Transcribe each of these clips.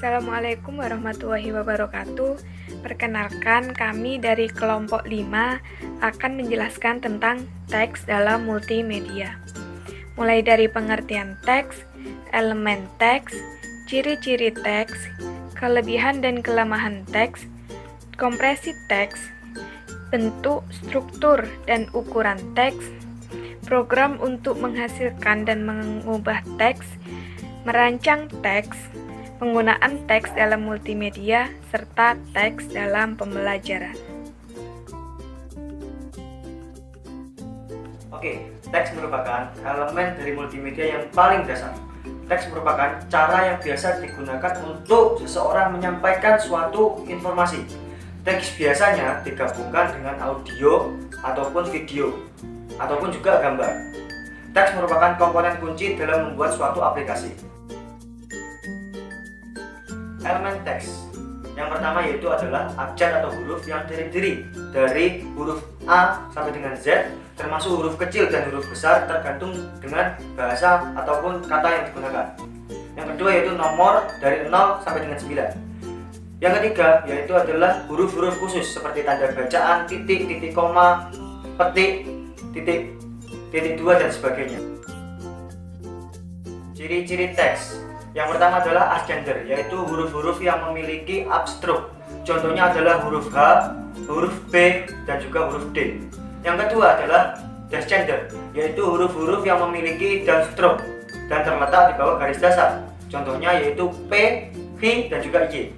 Assalamualaikum warahmatullahi wabarakatuh. Perkenalkan, kami dari kelompok 5 akan menjelaskan tentang teks dalam multimedia. Mulai dari pengertian teks, elemen teks, ciri-ciri teks, kelebihan dan kelemahan teks, kompresi teks, bentuk, struktur, dan ukuran teks, program untuk menghasilkan dan mengubah teks, merancang teks, penggunaan teks dalam multimedia, serta teks dalam pembelajaran. Oke, teks merupakan elemen dari multimedia yang paling dasar. Teks merupakan cara yang biasa digunakan untuk seseorang menyampaikan suatu informasi. Teks biasanya digabungkan dengan audio ataupun video, ataupun juga gambar. Teks merupakan komponen kunci dalam membuat suatu aplikasi. Elemen teks yang pertama yaitu adalah abjad atau huruf yang terdiri dari huruf A sampai dengan Z, termasuk huruf kecil dan huruf besar tergantung dengan bahasa ataupun kata yang digunakan. Yang kedua yaitu nomor dari 0 sampai dengan 9. Yang ketiga yaitu adalah huruf-huruf khusus seperti tanda bacaan, titik, titik koma, petik, titik, titik 2 dan sebagainya. Ciri-ciri teks yang pertama adalah ascender, yaitu huruf-huruf yang memiliki abstruk. Contohnya adalah huruf H, huruf B, dan juga huruf D. Yang kedua adalah descender, yaitu huruf-huruf yang memiliki downstrok dan terletak di bawah garis dasar. Contohnya yaitu P, V, dan juga Y.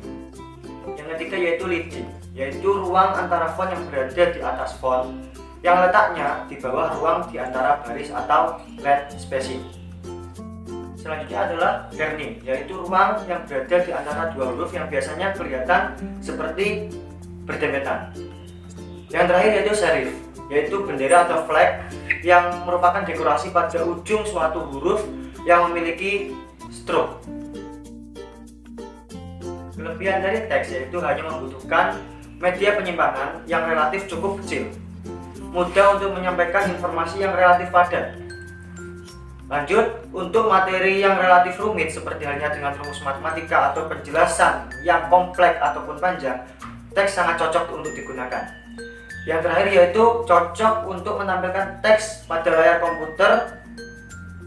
Yang ketiga yaitu leading, yaitu ruang antara font yang berada di atas font yang letaknya di bawah ruang di antara baris atau line spacing. Selanjutnya adalah learning, yaitu ruang yang berada di antara dua huruf yang biasanya kelihatan seperti berdempetan. Yang terakhir yaitu serif, yaitu bendera atau flag yang merupakan dekorasi pada ujung suatu huruf yang memiliki stroke. Kelebihan dari teks yaitu hanya membutuhkan media penyimpanan yang relatif cukup kecil, mudah untuk menyampaikan informasi yang relatif padat. Lanjut, untuk materi yang relatif rumit seperti halnya dengan rumus matematika atau penjelasan yang kompleks ataupun panjang, teks sangat cocok untuk digunakan. Yang terakhir yaitu cocok untuk menampilkan teks pada layar komputer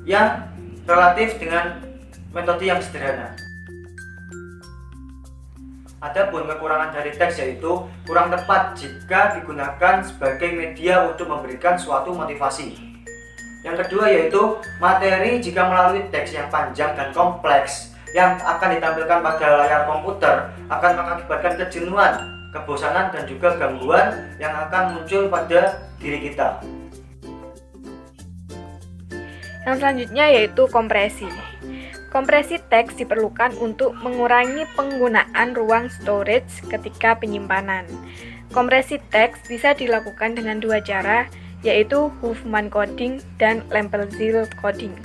yang relatif dengan metode yang sederhana. Adapun kekurangan dari teks yaitu kurang tepat jika digunakan sebagai media untuk memberikan suatu motivasi. Yang kedua yaitu materi jika melalui teks yang panjang dan kompleks yang akan ditampilkan pada layar komputer akan mengakibatkan kejenuhan, kebosanan, dan juga gangguan yang akan muncul pada diri kita. Yang selanjutnya yaitu kompresi. Kompresi teks diperlukan untuk mengurangi penggunaan ruang storage ketika penyimpanan. Kompresi teks bisa dilakukan dengan dua cara, yaitu Huffman coding dan Lempel-Ziel coding.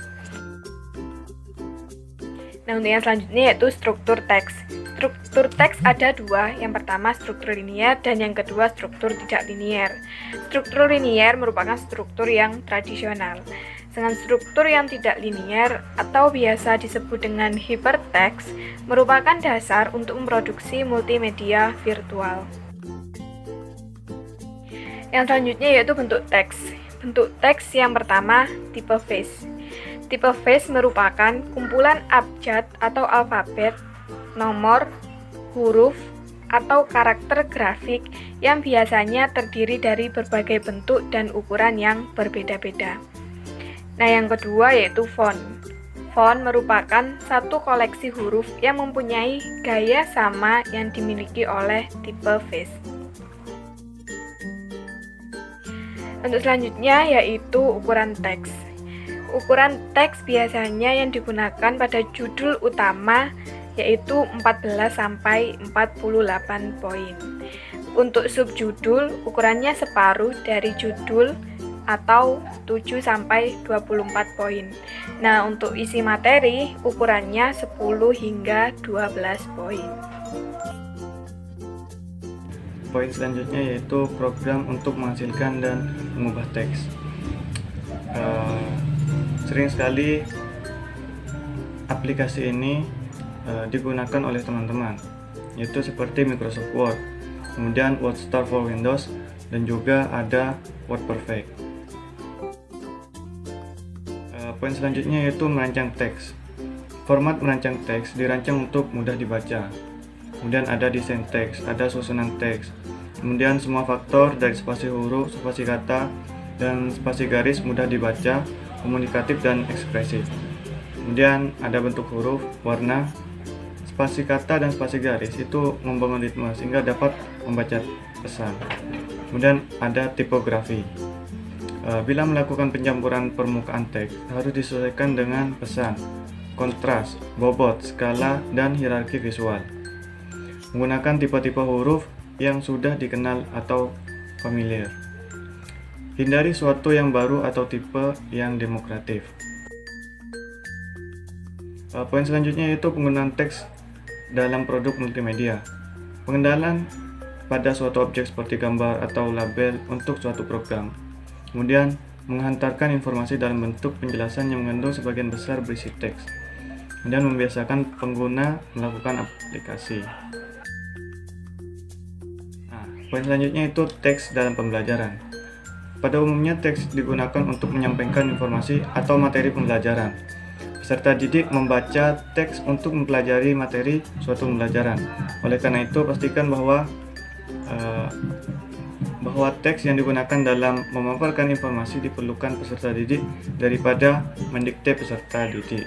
Nah, untuk yang selanjutnya yaitu struktur teks. Struktur teks ada dua, yang pertama struktur linier dan yang kedua struktur tidak linier. Struktur linier merupakan struktur yang tradisional. Dengan struktur yang tidak linier atau biasa disebut dengan hypertext merupakan dasar untuk memproduksi multimedia virtual. Yang selanjutnya yaitu bentuk teks. Bentuk teks yang pertama tipe face. Tipe face merupakan kumpulan abjad atau alfabet, nomor, huruf, atau karakter grafik yang biasanya terdiri dari berbagai bentuk dan ukuran yang berbeda-beda. Nah, yang kedua yaitu font. Font merupakan satu koleksi huruf yang mempunyai gaya sama yang dimiliki oleh tipe face. Untuk selanjutnya yaitu ukuran teks. Ukuran teks biasanya yang digunakan pada judul utama yaitu 14 sampai 48 poin. Untuk subjudul ukurannya separuh dari judul atau 7 sampai 24 poin. Nah, untuk isi materi ukurannya 10 hingga 12 poin. Poin selanjutnya yaitu program untuk menghasilkan dan mengubah teks. Sering sekali aplikasi ini digunakan oleh teman-teman, yaitu seperti Microsoft Word, kemudian WordStar for Windows, dan juga ada WordPerfect. Poin selanjutnya yaitu merancang teks. Format merancang teks dirancang untuk mudah dibaca. Kemudian ada desain teks, ada susunan teks. Kemudian semua faktor dari spasi huruf, spasi kata, dan spasi garis mudah dibaca, komunikatif dan ekspresif. Kemudian ada bentuk huruf, warna, spasi kata dan spasi garis itu membangun ritme sehingga dapat membaca pesan. Kemudian ada tipografi. Bila melakukan pencampuran permukaan teks harus disesuaikan dengan pesan, kontras, bobot, skala, dan hierarki visual. Menggunakan tipe-tipe huruf yang sudah dikenal atau familiar. Hindari suatu yang baru atau tipe yang demokratif. Poin selanjutnya yaitu penggunaan teks dalam produk multimedia. Pengenalan pada suatu objek seperti gambar atau label untuk suatu program. Kemudian menghantarkan informasi dalam bentuk penjelasan yang mengandung sebagian besar berisi teks. Kemudian membiasakan pengguna melakukan aplikasi. Poin selanjutnya itu teks dalam pembelajaran. Pada umumnya teks digunakan untuk menyampaikan informasi atau materi pembelajaran. Peserta didik membaca teks untuk mempelajari materi suatu pembelajaran. Oleh karena itu, pastikan bahwa teks yang digunakan dalam memaparkan informasi diperlukan peserta didik daripada mendikte peserta didik.